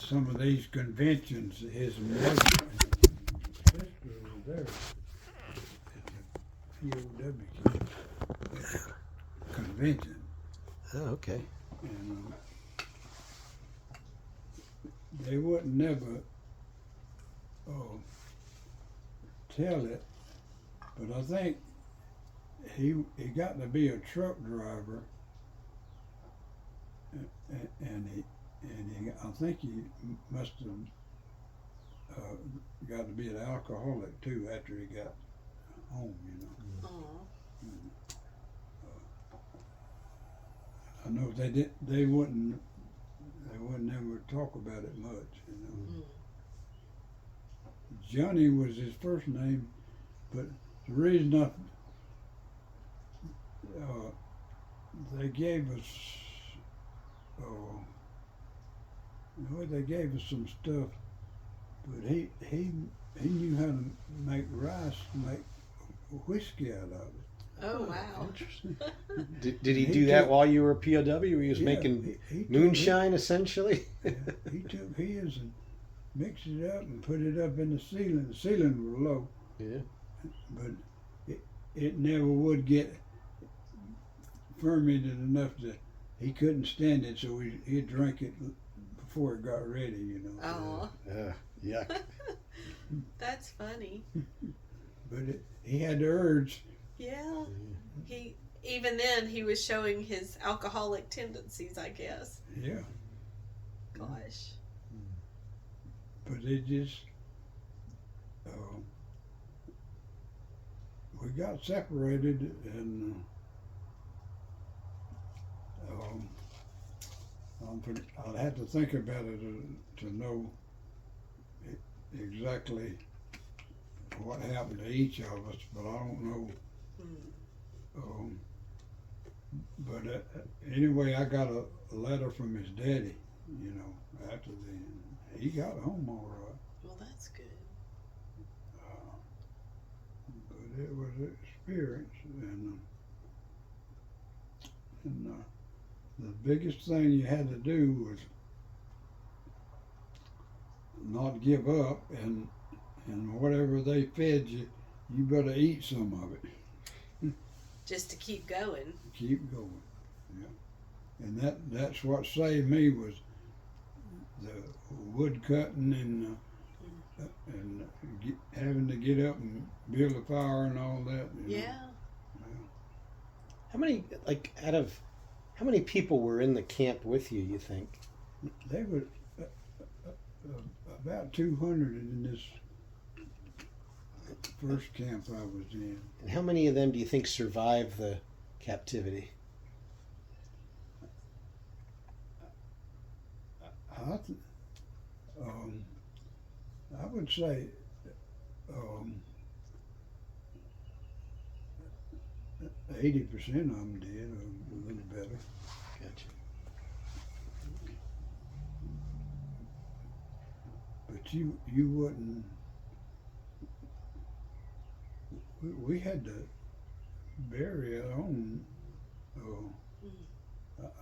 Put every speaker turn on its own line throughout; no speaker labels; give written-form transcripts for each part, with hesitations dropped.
some of these conventions, his mother, sister was there at the POW convention.
Oh, okay.
And they wouldn't never tell it, but I think he got to be a truck driver, and he I think he must have got to be an alcoholic too after he got home, you know. I know they wouldn't ever talk about it much, you know. Johnny was his first name, but the reason they gave us they gave us some stuff, but he knew how to make rice, make whiskey out of it.
Oh, wow.
Interesting. Did he do that while you were a POW? Where he was making moonshine, essentially?
Yeah, he took his and mixed it up and put it up in the ceiling. The ceiling was low.
Yeah.
But it never would get fermented enough that he couldn't stand it, so he'd drink it before it got ready, you know.
Oh.
Yuck.
That's funny.
But he had the urge.
Yeah. Even then he was showing his alcoholic tendencies, I guess.
Yeah.
Gosh.
But it just we got separated, and I'll have to think about it to know exactly what happened to each of us, but I don't know. But anyway, I got a letter from his daddy, you know, after then. He got home all right.
Well, that's good.
But it was an experience, and the biggest thing you had to do was not give up, and whatever they fed you, you better eat some of it.
Just to keep going.
Keep going, yeah. And that's what saved me, was the wood cutting and having to get up and build a fire and all that. You know.
Yeah.
How many people were in the camp with you, you think?
They were about 200 in this first camp I was in.
And how many of them do you think survived the captivity?
I would say 80% of them did, or a little better.
Gotcha.
But you wouldn't. We had to bury our own.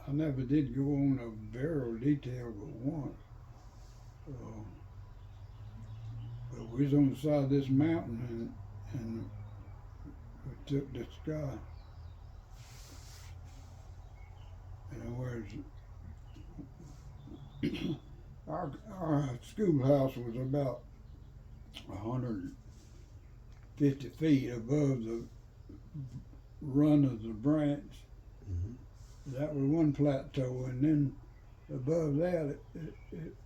I never did go on a burial detail but once. But we was on the side of this mountain, and we took this guy, and our schoolhouse was about 150 feet above the run of the branch.
Mm-hmm.
That was one plateau, and then above that,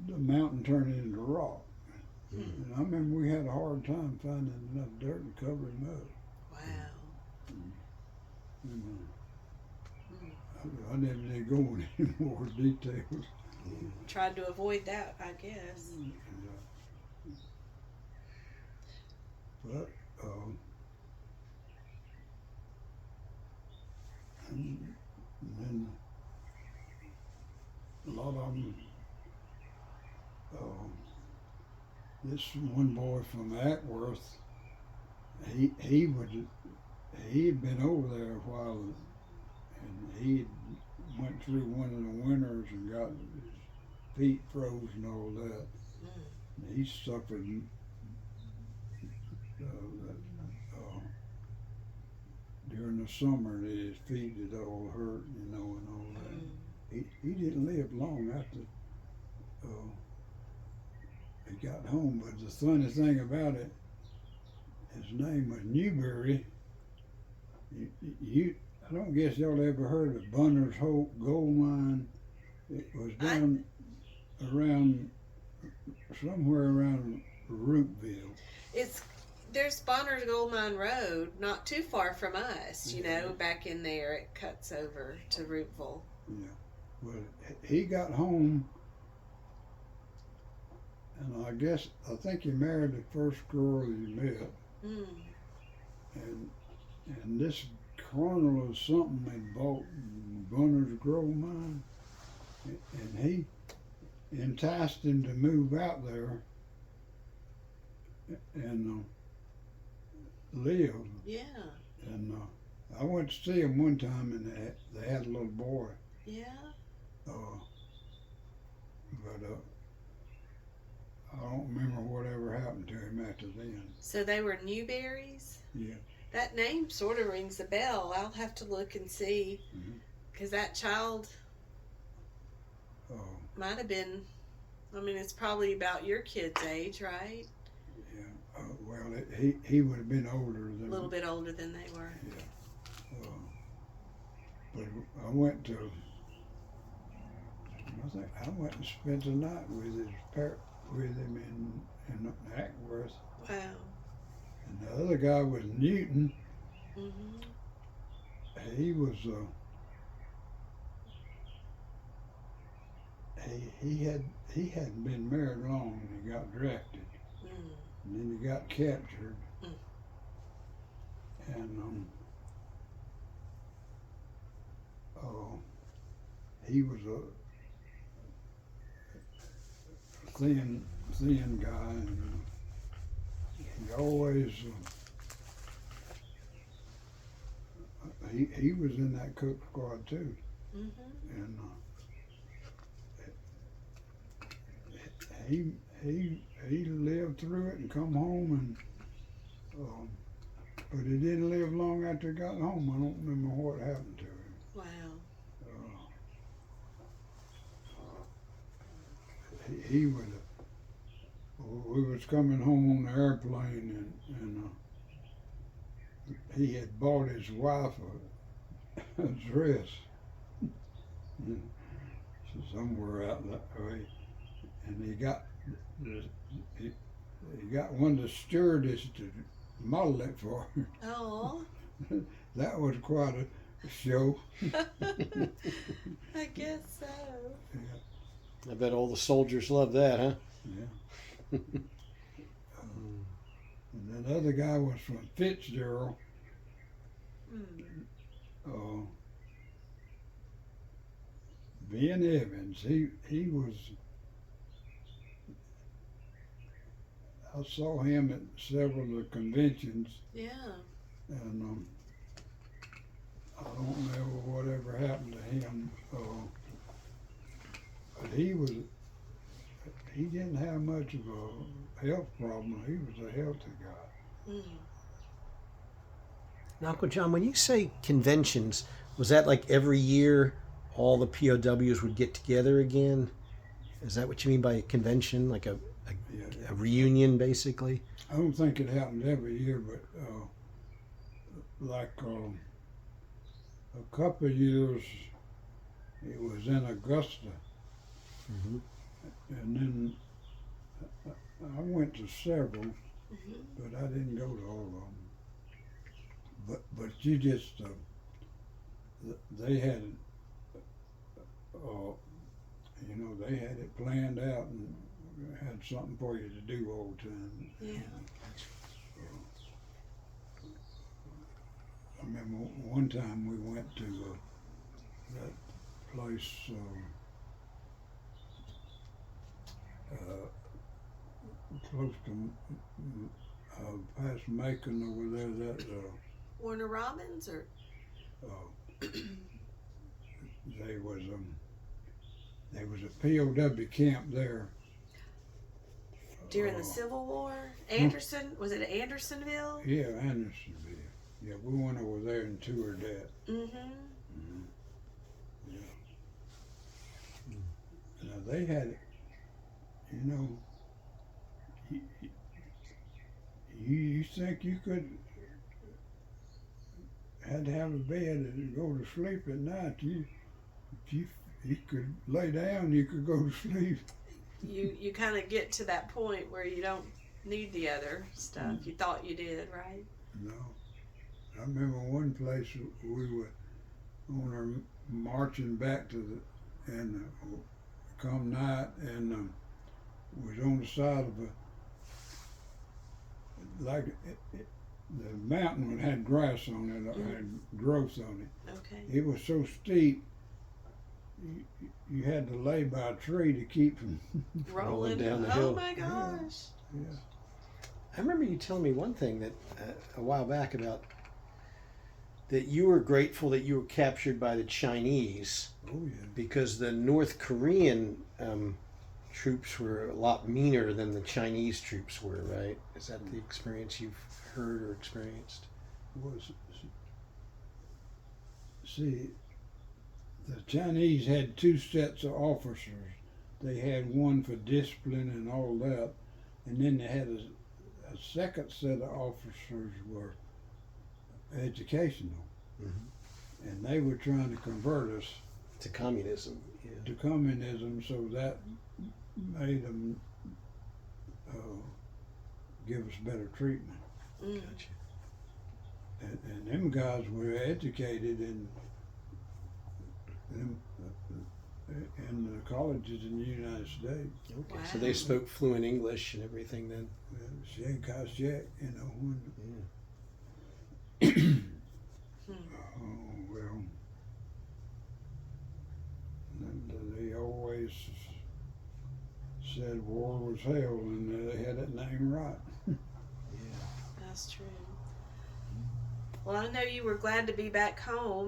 the mountain turned into rock. Mm-hmm. And I remember we had a hard time finding enough dirt to cover him up.
Wow.
And, I never did go into any more details.
Tried to avoid that, I guess.
But and then a lot of them. This one boy from Ackworth, he'd been over there a while, and he went through one of the winters and got his feet froze and all that.
Mm.
And he suffered during the summer. His feet had all hurt, and all that. He didn't live long after he got home. But the funny thing about it, his name was Newberry. I don't guess y'all ever heard of Bunner's Hope Gold Mine. It was down around somewhere around Roopville.
There's Bonner's Gold Mine Road, not too far from us. You know, back in there, it cuts over to Roopville.
Yeah. Well, he got home, and I think he married the first girl he met.
Mm.
And this colonel or something had bought Bunner's Gold Mine, and he enticed him to move out there and live.
Yeah.
And I went to see him one time, and they had a little boy.
Yeah.
But I don't remember whatever happened to him after then.
So they were Newberries?
Yeah.
That name sort of rings a bell. I'll have to look and see. Because that child might have been, I mean, it's probably about your kid's age, right?
Yeah. Well, he would have been older than...
A little bit older than they were.
Yeah. But I went to... I went and spent the night with him in Ackworth.
Wow. And
the other guy was Newton.
Mm-hmm.
He was he hadn't been married long when he got drafted. And then he got captured. And he was a thin guy, and he always he was in that cook squad too. And he lived through it and come home, and but he didn't live long after he got home. I don't remember what happened to him.
Wow.
He was. We was coming home on the airplane, and he had bought his wife a dress somewhere out that way, and he got one of the stewardess to model it for him.
Oh.
That was quite a show.
I guess so.
Yeah.
I bet all the soldiers love that, huh?
Yeah. And that other guy was from Fitzgerald. Ben Evans. He was. I saw him at several of the conventions.
Yeah.
And I don't know whatever happened to him. But he didn't have much of a health problem. He was a healthy guy.
Now, Uncle John, when you say conventions, was that like every year all the POWs would get together again? Is that what you mean by a convention, like a reunion, basically?
I don't think it happened every year, but like a couple of years, it was in Augusta. And then I went to several, but I didn't go to all of them. But you just they had they had it planned out and had something for you to do all the time.
Yeah.
I remember one time we went to that place close to past Macon over there. That
Warner Robins, or
there was a POW camp there.
During the
Oh.
Civil War? Anderson? Was it Andersonville?
Yeah, Andersonville. Yeah, we went over there and toured that.
Mm-hmm.
Yeah. Now they had, you know, you think you could had to have a bed and go to sleep at night. You could lay down, you could go to sleep.
You kind of get to that point where you don't need the other stuff. You thought you did, right?
No. I remember one place we were on our marching back to the, and come night, and was on the side of the mountain had grass on it, had growth on it.
Okay.
It was so steep, you had to lay by a tree to keep from.
Rolling
down the
Oh
hill.
my gosh.
Yeah.
I remember you telling me one thing that a while back about that you were grateful that you were captured by the Chinese
Oh yeah.
because the North Korean troops were a lot meaner than the Chinese troops were, right? Is that the experience you've heard or experienced?
Was see, the Chinese had two sets of officers. They had one for discipline and all that, and then they had a second set of officers were educational, and they were trying to convert us
To communism. Yeah.
to communism, so that made them give us better treatment.
Mm.
Gotcha.
And them guys were educated in the colleges in the United States.
Okay.
Wow.
So they spoke fluent English and everything then.
Shanghai, you know, when,
Yeah.
oh well, they always said war was hell, and they had that name right.
Yeah.
That's true. Well, I know you were glad to be back home.